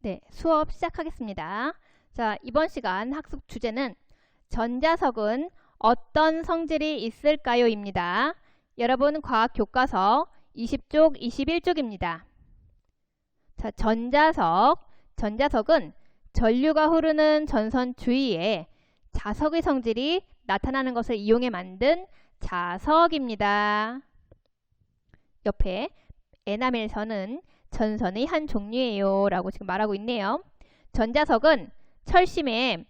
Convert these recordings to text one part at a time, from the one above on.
네, 수업 시작하겠습니다. 자, 이번 시간 학습 주제는 전자석은 어떤 성질이 있을까요? 입니다. 여러분 과학 교과서 20쪽, 21쪽입니다. 자, 전자석은 전류가 흐르는 전선 주위에 자석의 성질이 나타나는 것을 이용해 만든 자석입니다. 옆에 에나멜선은 전선의 한 종류예요 라고 지금 말하고 있네요. 전자석은 철심에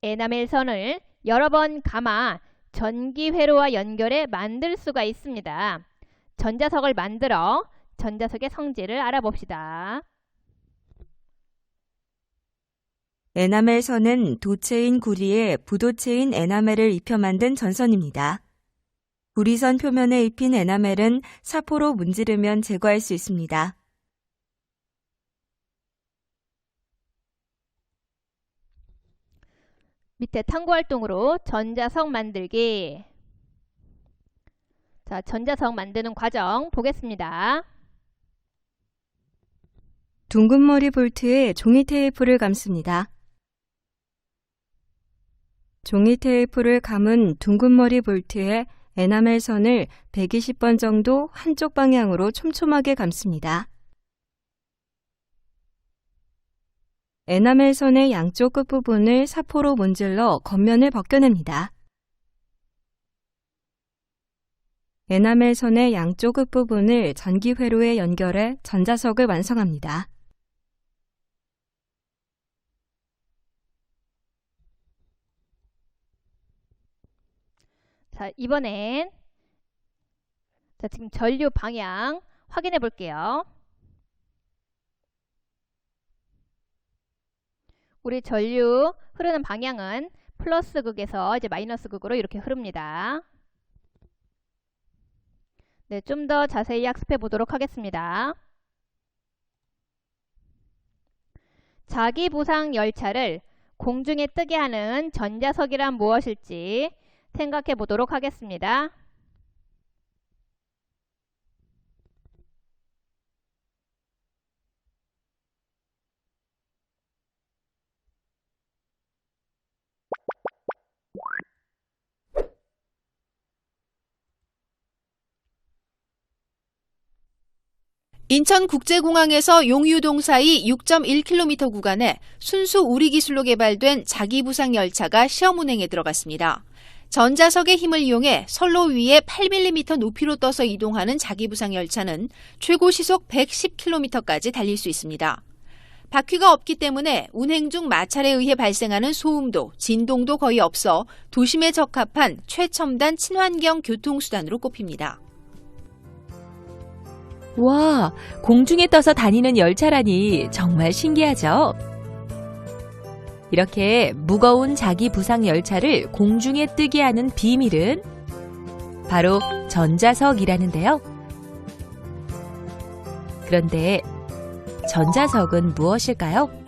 에나멜선을 여러 번 감아 전기 회로와 연결해 만들 수가 있습니다. 전자석을 만들어 전자석의 성질을 알아봅시다. 에나멜선은 도체인 구리에 부도체인 에나멜을 입혀 만든 전선입니다. 구리선 표면에 입힌 에나멜은 사포로 문지르면 제거할 수 있습니다. 밑에 탐구활동으로 전자석 만들기. 자, 전자석 만드는 과정 보겠습니다. 둥근 머리 볼트에 종이 테이프를 감습니다. 종이 테이프를 감은 둥근 머리 볼트에 에나멜 선을 120번 정도 한쪽 방향으로 촘촘하게 감습니다. 에나멜 선의 양쪽 끝부분을 사포로 문질러 겉면을 벗겨냅니다. 에나멜 선의 양쪽 끝부분을 전기 회로에 연결해 전자석을 완성합니다. 자, 이번엔 지금 전류 방향 확인해 볼게요. 우리 전류 흐르는 방향은 플러스 극에서 이제 마이너스 극으로 이렇게 흐릅니다. 네, 좀 더 자세히 학습해 보도록 하겠습니다. 자기 부상 열차를 공중에 뜨게 하는 전자석이란 무엇일지 생각해 보도록 하겠습니다. 인천국제공항에서 용유동 사이 6.1km 구간에 순수 우리 기술로 개발된 자기부상 열차가 시험 운행에 들어갔습니다. 전자석의 힘을 이용해 선로 위에 8mm 높이로 떠서 이동하는 자기부상 열차는 최고 시속 110km까지 달릴 수 있습니다. 바퀴가 없기 때문에 운행 중 마찰에 의해 발생하는 소음도, 진동도 거의 없어 도심에 적합한 최첨단 친환경 교통수단으로 꼽힙니다. 와, 공중에 떠서 다니는 열차라니 정말 신기하죠? 이렇게 무거운 자기 부상 열차를 공중에 뜨게 하는 비밀은 바로 전자석이라는데요. 그런데 전자석은 무엇일까요?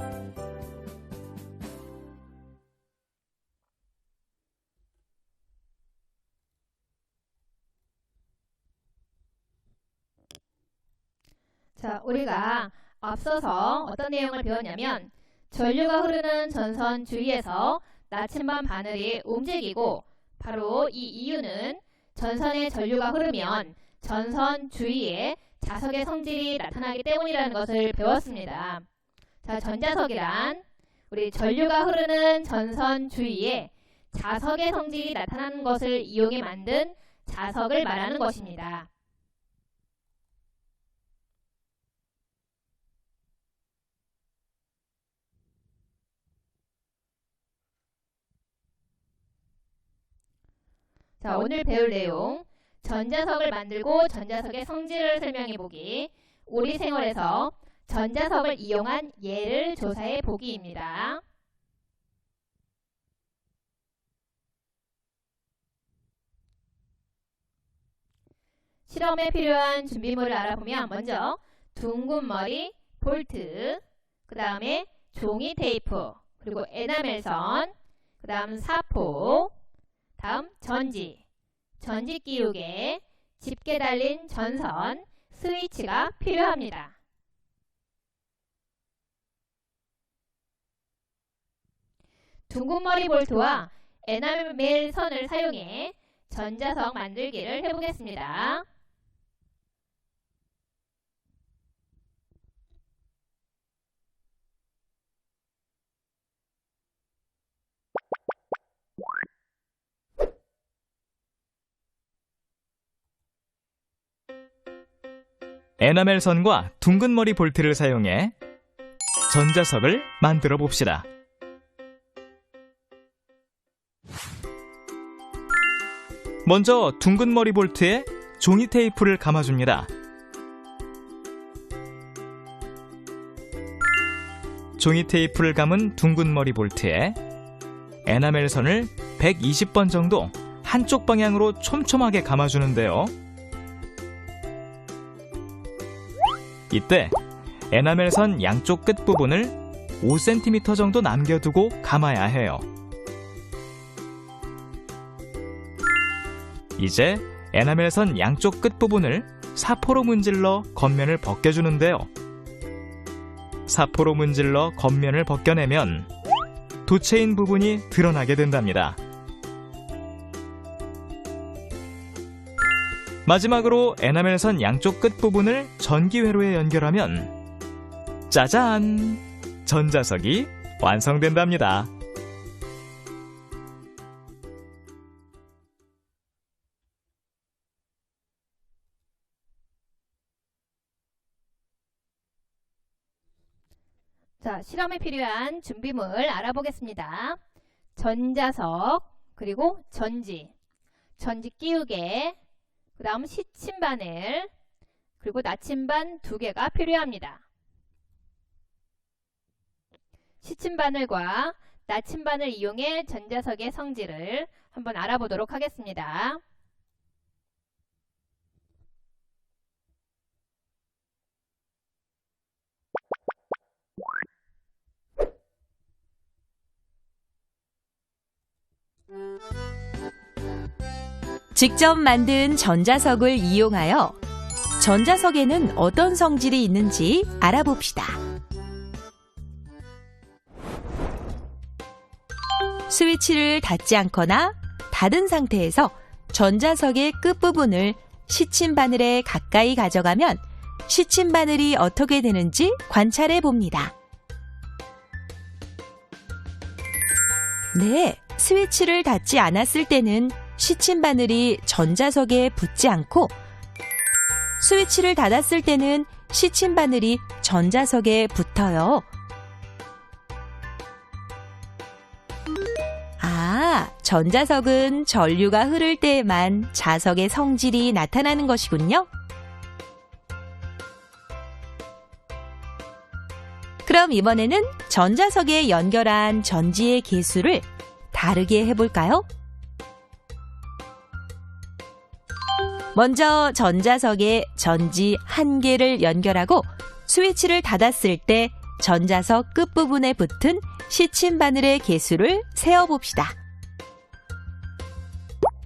자, 우리가 앞서서 어떤 내용을 배웠냐면 전류가 흐르는 전선 주위에서 나침반 바늘이 움직이고 바로 이 이유는 전선에 전류가 흐르면 전선 주위에 자석의 성질이 나타나기 때문이라는 것을 배웠습니다. 자, 전자석이란 우리 전류가 흐르는 전선 주위에 자석의 성질이 나타나는 것을 이용해 만든 자석을 말하는 것입니다. 자, 오늘 배울 내용 전자석을 만들고 전자석의 성질을 설명해 보기, 우리 생활에서 전자석을 이용한 예를 조사해 보기입니다. 실험에 필요한 준비물을 알아보면 먼저 둥근 머리, 볼트, 그 다음에 종이 테이프, 그리고 에나멜선, 그 다음 사포, 다음 전지 끼우개, 집게 달린 전선, 스위치가 필요합니다. 둥근 머리 볼트와 에나멜 선을 사용해 전자석 만들기를 해보겠습니다. 에나멜 선과 둥근 머리 볼트를 사용해 전자석을 만들어 봅시다. 먼저 둥근 머리 볼트에 종이 테이프를 감아줍니다. 종이 테이프를 감은 둥근 머리 볼트에 에나멜 선을 120번 정도 한쪽 방향으로 촘촘하게 감아주는데요. 이때 에나멜 선 양쪽 끝부분을 5cm 정도 남겨두고 감아야 해요. 이제 에나멜 선 양쪽 끝부분을 사포로 문질러 겉면을 벗겨주는데요. 사포로 문질러 겉면을 벗겨내면 도체인 부분이 드러나게 된답니다. 마지막으로 에나멜 선 양쪽 끝부분을 전기회로에 연결하면 짜잔! 전자석이 완성된답니다. 자, 실험에 필요한 준비물 알아보겠습니다. 전자석, 그리고 전지 끼우개, 그 다음 시침바늘, 그리고 나침반 2개가 필요합니다. 시침바늘과 나침반을 이용해 전자석의 성질을 한번 알아보도록 하겠습니다. 직접 만든 전자석을 이용하여 전자석에는 어떤 성질이 있는지 알아봅시다. 스위치를 닫지 않거나 닫은 상태에서 전자석의 끝부분을 시침바늘에 가까이 가져가면 시침바늘이 어떻게 되는지 관찰해 봅니다. 네, 스위치를 닫지 않았을 때는 시침바늘이 전자석에 붙지 않고 스위치를 닫았을 때는 시침바늘이 전자석에 붙어요. 아, 전자석은 전류가 흐를 때에만 자석의 성질이 나타나는 것이군요. 그럼 이번에는 전자석에 연결한 전지의 개수를 다르게 해볼까요? 먼저 전자석에 전지 1개를 연결하고 스위치를 닫았을 때 전자석 끝부분에 붙은 시침바늘의 개수를 세어봅시다.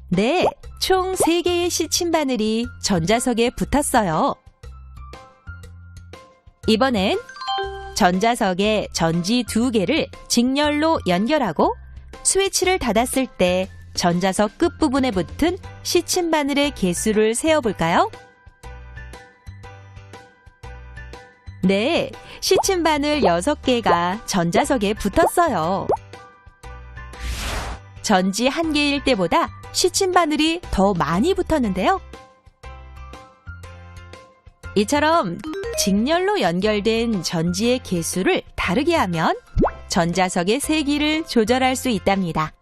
네, 총 3개의 시침바늘이 전자석에 붙었어요. 이번엔 전자석에 전지 2개를 직렬로 연결하고 스위치를 닫았을 때 전자석 끝부분에 붙은 시침바늘의 개수를 세어볼까요? 네, 시침바늘 6개가 전자석에 붙었어요. 전지 1개일 때보다 시침바늘이 더 많이 붙었는데요. 이처럼 직렬로 연결된 전지의 개수를 다르게 하면 전자석의 세기를 조절할 수 있답니다.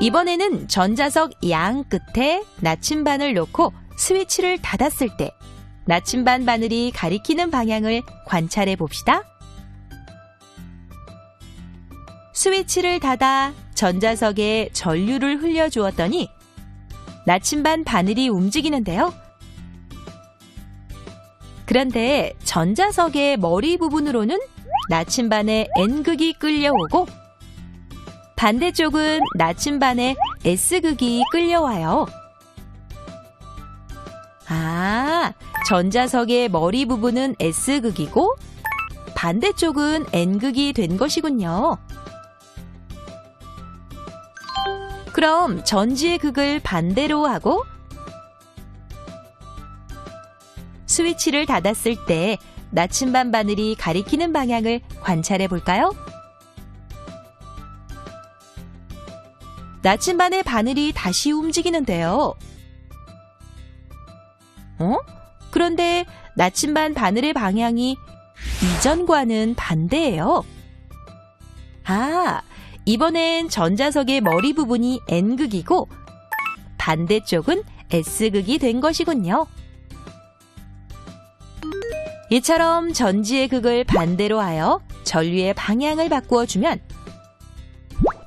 이번에는 전자석 양 끝에 나침반을 놓고 스위치를 닫았을 때 나침반 바늘이 가리키는 방향을 관찰해 봅시다. 스위치를 닫아 전자석에 전류를 흘려주었더니 나침반 바늘이 움직이는데요. 그런데 전자석의 머리 부분으로는 나침반의 N극이 끌려오고 반대쪽은 나침반의 S극이 끌려와요. 아, 전자석의 머리 부분은 S극이고 반대쪽은 N극이 된 것이군요. 그럼 전지의 극을 반대로 하고 스위치를 닫았을 때 나침반 바늘이 가리키는 방향을 관찰해 볼까요? 나침반의 바늘이 다시 움직이는데요. 그런데 나침반 바늘의 방향이 이전과는 반대예요. 이번엔 전자석의 머리 부분이 N극이고 반대쪽은 S극이 된 것이군요. 이처럼 전지의 극을 반대로 하여 전류의 방향을 바꾸어 주면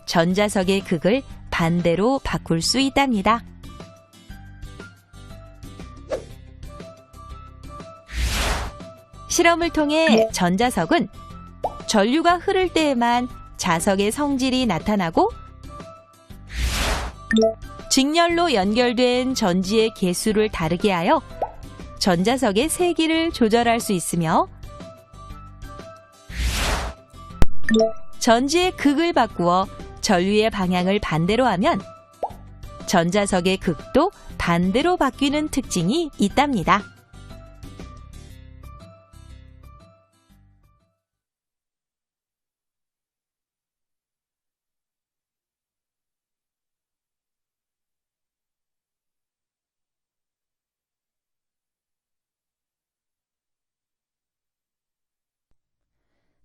전자석의 극을 반대로 바꿀 수 있답니다. 실험을 통해 전자석은 전류가 흐를 때에만 자석의 성질이 나타나고 직렬로 연결된 전지의 개수를 다르게 하여 전자석의 세기를 조절할 수 있으며 전지의 극을 바꾸어 전류의 방향을 반대로 하면 전자석의 극도 반대로 바뀌는 특징이 있답니다.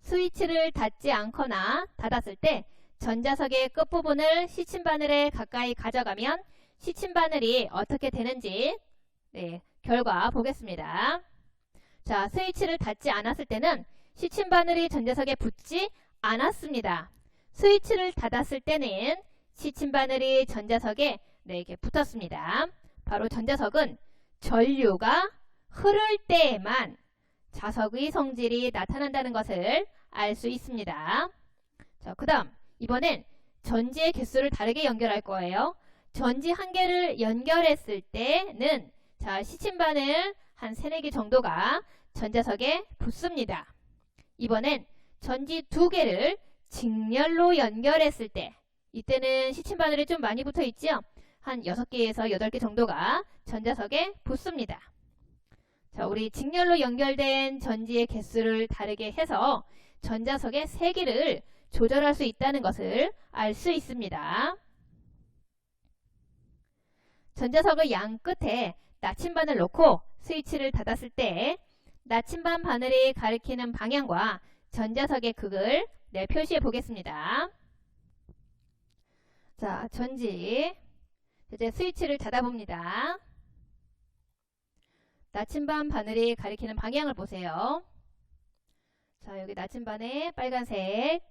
스위치를 닫지 않거나 닫았을 때 전자석의 끝부분을 시침바늘에 가까이 가져가면 시침바늘이 어떻게 되는지 결과 보겠습니다. 자, 스위치를 닫지 않았을 때는 시침바늘이 전자석에 붙지 않았습니다. 스위치를 닫았을 때는 시침바늘이 전자석에 이렇게 붙었습니다. 바로 전자석은 전류가 흐를 때에만 자석의 성질이 나타난다는 것을 알 수 있습니다. 자, 그 다음 이번엔 전지의 개수를 다르게 연결할 거예요. 전지 한 개를 연결했을 때는 시침바늘 한 3-4개 정도가 전자석에 붙습니다. 이번엔 전지 2개를 직렬로 연결했을 때 이때는 시침바늘이 좀 많이 붙어 있죠? 한 6개에서 8개 정도가 전자석에 붙습니다. 자, 우리 직렬로 연결된 전지의 개수를 다르게 해서 전자석의 세기를 조절할 수 있다는 것을 알 수 있습니다. 전자석의 양 끝에 나침반을 놓고 스위치를 닫았을 때 나침반 바늘이 가리키는 방향과 전자석의 극을 표시해 보겠습니다. 자, 전지 이제 스위치를 닫아봅니다. 나침반 바늘이 가리키는 방향을 보세요. 자, 여기 나침반에 빨간색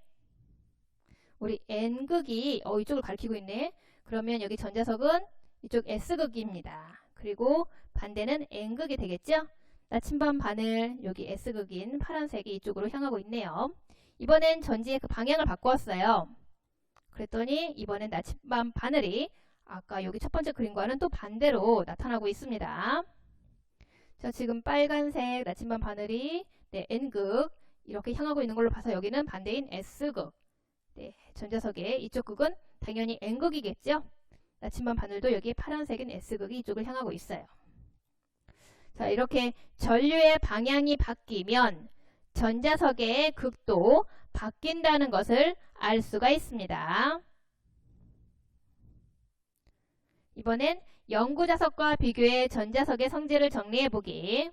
우리 N극이 이쪽을 가리키고 있네. 그러면 여기 전자석은 이쪽 S극입니다. 그리고 반대는 N극이 되겠죠? 나침반 바늘 여기 S극인 파란색이 이쪽으로 향하고 있네요. 이번엔 전지의 그 방향을 바꾸었어요. 그랬더니 이번엔 나침반 바늘이 아까 여기 첫 번째 그림과는 또 반대로 나타나고 있습니다. 자, 지금 빨간색 나침반 바늘이 N극 이렇게 향하고 있는 걸로 봐서 여기는 반대인 S극. 전자석의 이쪽 극은 당연히 N극이겠죠? 나침반 바늘도 여기 파란색인 S극이 이쪽을 향하고 있어요. 자, 이렇게 전류의 방향이 바뀌면 전자석의 극도 바뀐다는 것을 알 수가 있습니다. 이번엔 영구자석과 비교해 전자석의 성질을 정리해보기.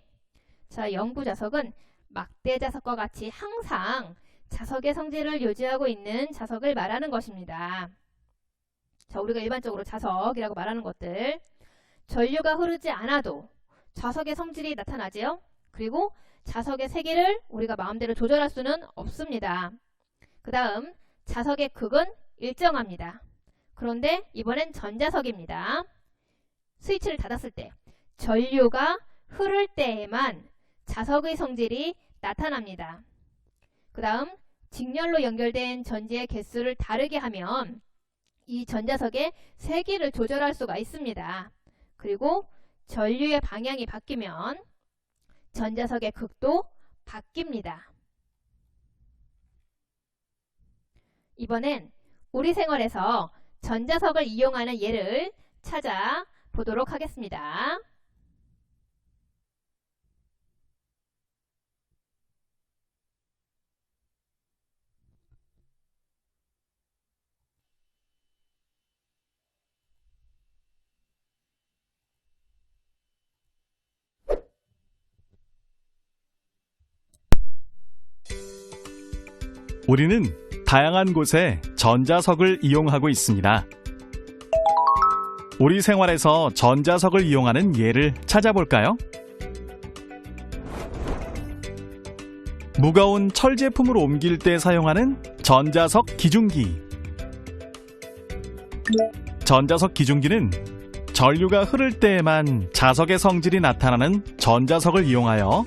자, 영구자석은 막대자석과 같이 항상 자석의 성질을 유지하고 있는 자석을 말하는 것입니다. 자, 우리가 일반적으로 자석이라고 말하는 것들, 전류가 흐르지 않아도 자석의 성질이 나타나지요. 그리고 자석의 세기를 우리가 마음대로 조절할 수는 없습니다. 그 다음 자석의 극은 일정합니다. 그런데 이번엔 전자석입니다. 스위치를 닫았을 때 전류가 흐를 때에만 자석의 성질이 나타납니다. 그 다음 직렬로 연결된 전지의 개수를 다르게 하면 이 전자석의 세기를 조절할 수가 있습니다. 그리고 전류의 방향이 바뀌면 전자석의 극도 바뀝니다. 이번엔 우리 생활에서 전자석을 이용하는 예를 찾아보도록 하겠습니다. 우리는 다양한 곳에 전자석을 이용하고 있습니다. 우리 생활에서 전자석을 이용하는 예를 찾아볼까요? 무거운 철 제품을 옮길 때 사용하는 전자석 기중기. 전자석 기중기는 전류가 흐를 때에만 자석의 성질이 나타나는 전자석을 이용하여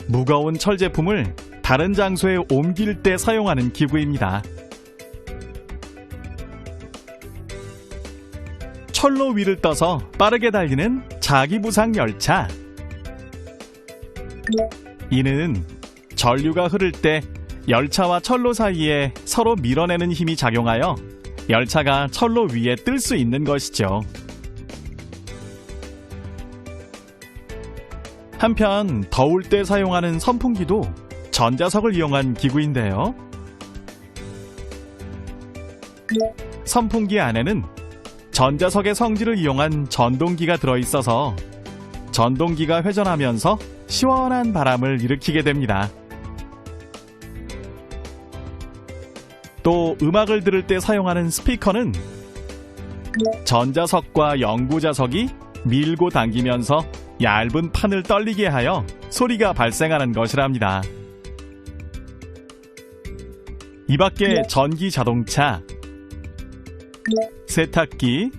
무거운 철 제품을 다른 장소에 옮길 때 사용하는 기구입니다. 철로 위를 떠서 빠르게 달리는 자기부상 열차. 이는 전류가 흐를 때 열차와 철로 사이에 서로 밀어내는 힘이 작용하여 열차가 철로 위에 뜰 수 있는 것이죠. 한편 더울 때 사용하는 선풍기도 전자석을 이용한 기구인데요. 선풍기 안에는 전자석의 성질을 이용한 전동기가 들어있어서 전동기가 회전하면서 시원한 바람을 일으키게 됩니다. 또 음악을 들을 때 사용하는 스피커는 전자석과 영구자석이 밀고 당기면서 얇은 판을 떨리게 하여 소리가 발생하는 것이랍니다. 이 밖에 전기 자동차, 세탁기,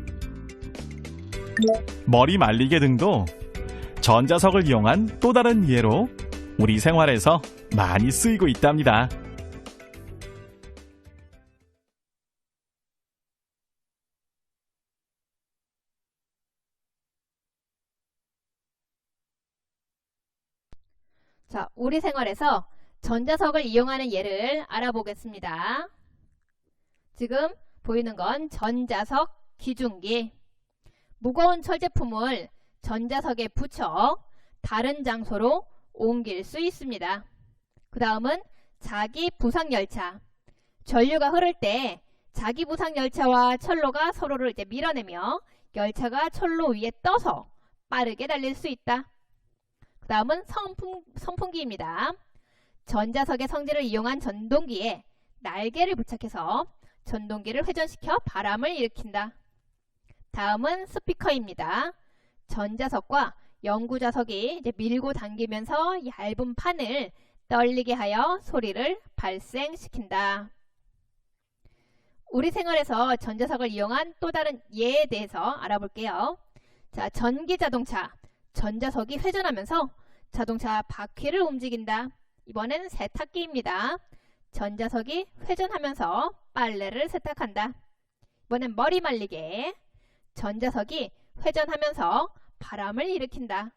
머리 말리개 등도 전자석을 이용한 또 다른 예로 우리 생활에서 많이 쓰이고 있답니다. 자, 우리 생활에서 전자석을 이용하는 예를 알아보겠습니다. 지금 보이는 건 전자석 기중기. 무거운 철 제품을 전자석에 붙여 다른 장소로 옮길 수 있습니다. 그 다음은 자기부상열차. 전류가 흐를 때 자기부상열차와 철로가 서로를 이제 밀어내며 열차가 철로 위에 떠서 빠르게 달릴 수 있다. 그 다음은 선풍기입니다. 전자석의 성질을 이용한 전동기에 날개를 부착해서 전동기를 회전시켜 바람을 일으킨다. 다음은 스피커입니다. 전자석과 영구자석이 이제 밀고 당기면서 얇은 판을 떨리게 하여 소리를 발생시킨다. 우리 생활에서 전자석을 이용한 또 다른 예에 대해서 알아볼게요. 자, 전기자동차. 전자석이 회전하면서 자동차 바퀴를 움직인다. 이번엔 세탁기입니다. 전자석이 회전하면서 빨래를 세탁한다. 이번엔 머리 말리개. 전자석이 회전하면서 바람을 일으킨다.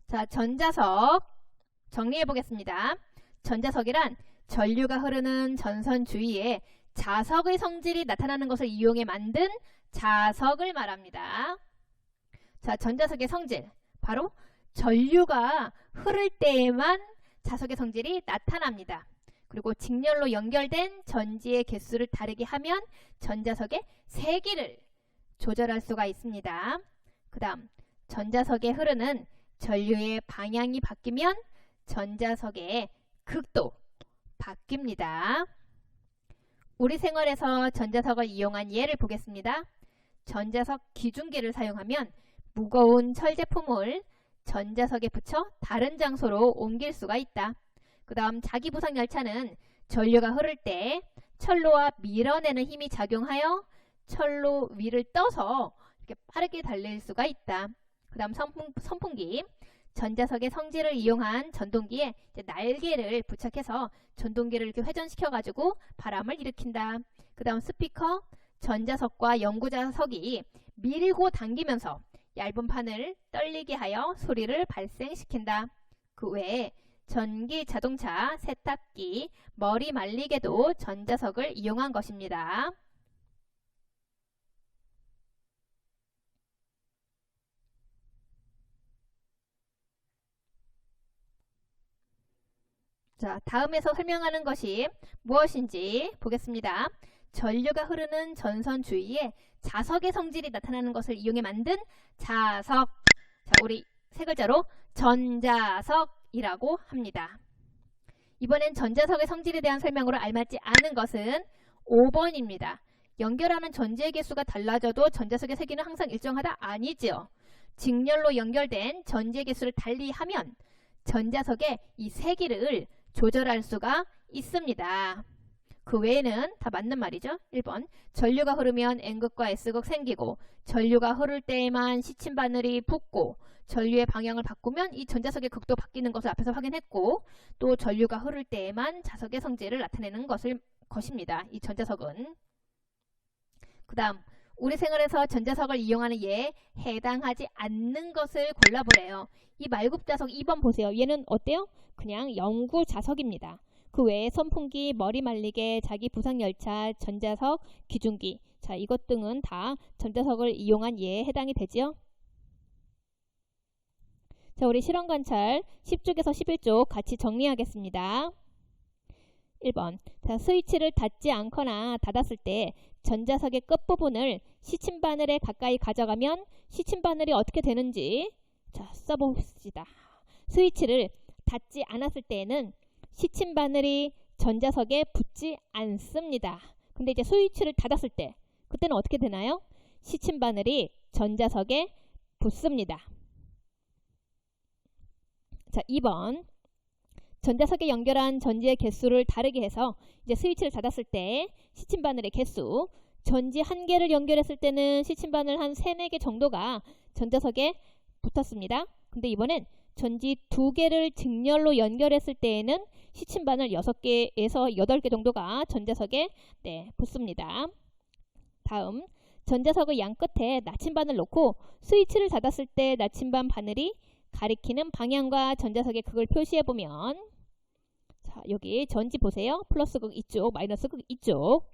자, 전자석 정리해 보겠습니다. 전자석이란 전류가 흐르는 전선 주위에 자석의 성질이 나타나는 것을 이용해 만든 자석을 말합니다. 자, 전자석의 성질. 바로 전류가 흐를 때에만 자석의 성질이 나타납니다. 그리고 직렬로 연결된 전지의 개수를 다르게 하면 전자석의 세기를 조절할 수가 있습니다. 그 다음, 전자석에 흐르는 전류의 방향이 바뀌면 전자석의 극도 바뀝니다. 우리 생활에서 전자석을 이용한 예를 보겠습니다. 전자석 기중기를 사용하면 무거운 철 제품을 전자석에 붙여 다른 장소로 옮길 수가 있다. 그 다음 자기부상 열차는 전류가 흐를 때 철로와 밀어내는 힘이 작용하여 철로 위를 떠서 이렇게 빠르게 달릴 수가 있다. 그 다음 선풍기. 전자석의 성질을 이용한 전동기에 이제 날개를 부착해서 전동기를 이렇게 회전시켜가지고 바람을 일으킨다. 그 다음 스피커. 전자석과 영구자석이 밀고 당기면서 얇은 판을 떨리게 하여 소리를 발생시킨다. 그 외에 전기 자동차, 세탁기, 머리 말리개도 전자석을 이용한 것입니다. 자, 다음에서 설명하는 것이 무엇인지 보겠습니다. 전류가 흐르는 전선 주위에 자석의 성질이 나타나는 것을 이용해 만든 자석. 자, 우리 세 글자로 전자석이라고 합니다. 이번엔 전자석의 성질에 대한 설명으로 알맞지 않은 것은 5번입니다. 연결하는 전지의 개수가 달라져도 전자석의 세기는 항상 일정하다? 아니죠. 직렬로 연결된 전지의 개수를 달리하면 전자석의 이 세기를 조절할 수가 있습니다. 그 외에는 다 맞는 말이죠. 1번, 전류가 흐르면 N극과 S극 생기고 전류가 흐를 때에만 시침 바늘이 붙고 전류의 방향을 바꾸면 이 전자석의 극도 바뀌는 것을 앞에서 확인했고 또 전류가 흐를 때에만 자석의 성질을 나타내는 것입니다. 이 전자석은. 그 다음, 우리 생활에서 전자석을 이용하는 예에 해당하지 않는 것을 골라보래요. 이 말굽자석 2번 보세요. 얘는 어때요? 그냥 영구 자석입니다. 그 외에 선풍기, 머리 말리개, 자기 부상열차, 전자석, 기중기. 자, 이것 등은 다 전자석을 이용한 예에 해당이 되지요. 자, 우리 실험 관찰 10쪽에서 11쪽 같이 정리하겠습니다. 1번. 자, 스위치를 닫지 않거나 닫았을 때 전자석의 끝부분을 시침바늘에 가까이 가져가면 시침바늘이 어떻게 되는지 자, 써봅시다. 스위치를 닫지 않았을 때에는 시침바늘이 전자석에 붙지 않습니다. 근데 이제 스위치를 닫았을 때 그때는 어떻게 되나요? 시침바늘이 전자석에 붙습니다. 자, 2번. 전자석에 연결한 전지의 개수를 다르게 해서 이제 스위치를 닫았을 때 시침바늘의 개수, 전지 1개를 연결했을 때는 시침바늘 한 3, 4개 정도가 전자석에 붙었습니다. 근데 이번엔 전지 2개를 직렬로 연결했을 때에는 시침바늘 6개에서 8개 정도가 전자석에 붙습니다. 다음, 전자석의 양 끝에 나침반을 놓고 스위치를 닫았을 때 나침반 바늘이 가리키는 방향과 전자석의 극을 표시해보면 자, 여기 전지 보세요. 플러스 극 이쪽, 마이너스 극 이쪽.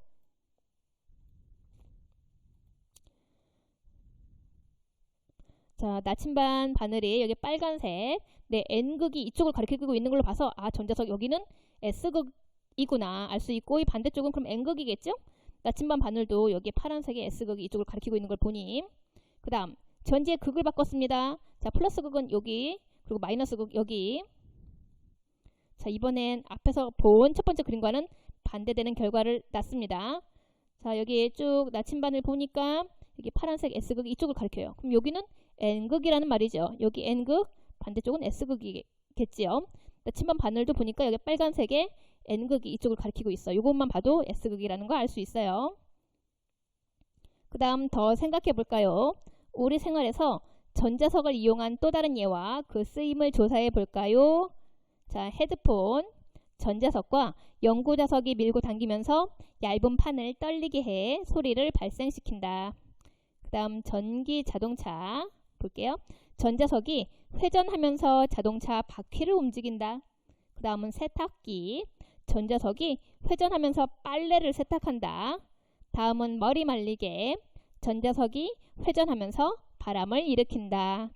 자, 나침반 바늘이 여기 빨간색 N극이 이쪽을 가리키고 있는 걸로 봐서 아, 전자석 여기는 S극이구나 알 수 있고 이 반대쪽은 그럼 N극이겠죠? 나침반 바늘도 여기 파란색의 S극이 이쪽을 가리키고 있는 걸 보니 그 다음 전지의 극을 바꿨습니다. 자, 플러스 극은 여기 그리고 마이너스 극 여기. 자, 이번엔 앞에서 본 첫 번째 그림과는 반대되는 결과를 낳습니다. 자, 여기 쭉 나침반을 보니까 여기 파란색 S극이 이쪽을 가리켜요. 그럼 여기는 N극이라는 말이죠. 여기 N극, 반대쪽은 S극이겠지요. 나침반 바늘도 보니까 여기 빨간색의 N극이 이쪽을 가리키고 있어. 이것만 봐도 S극이라는 거 알 수 있어요. 그 다음 더 생각해 볼까요? 우리 생활에서 전자석을 이용한 또 다른 예와 그 쓰임을 조사해 볼까요? 자, 헤드폰, 전자석과 연구자석이 밀고 당기면서 얇은 판을 떨리게 해 소리를 발생시킨다. 그 다음 전기 자동차 볼게요. 전자석이 회전하면서 자동차 바퀴를 움직인다. 그 다음은 세탁기, 전자석이 회전하면서 빨래를 세탁한다. 다음은 머리 말리개, 전자석이 회전하면서 바람을 일으킨다.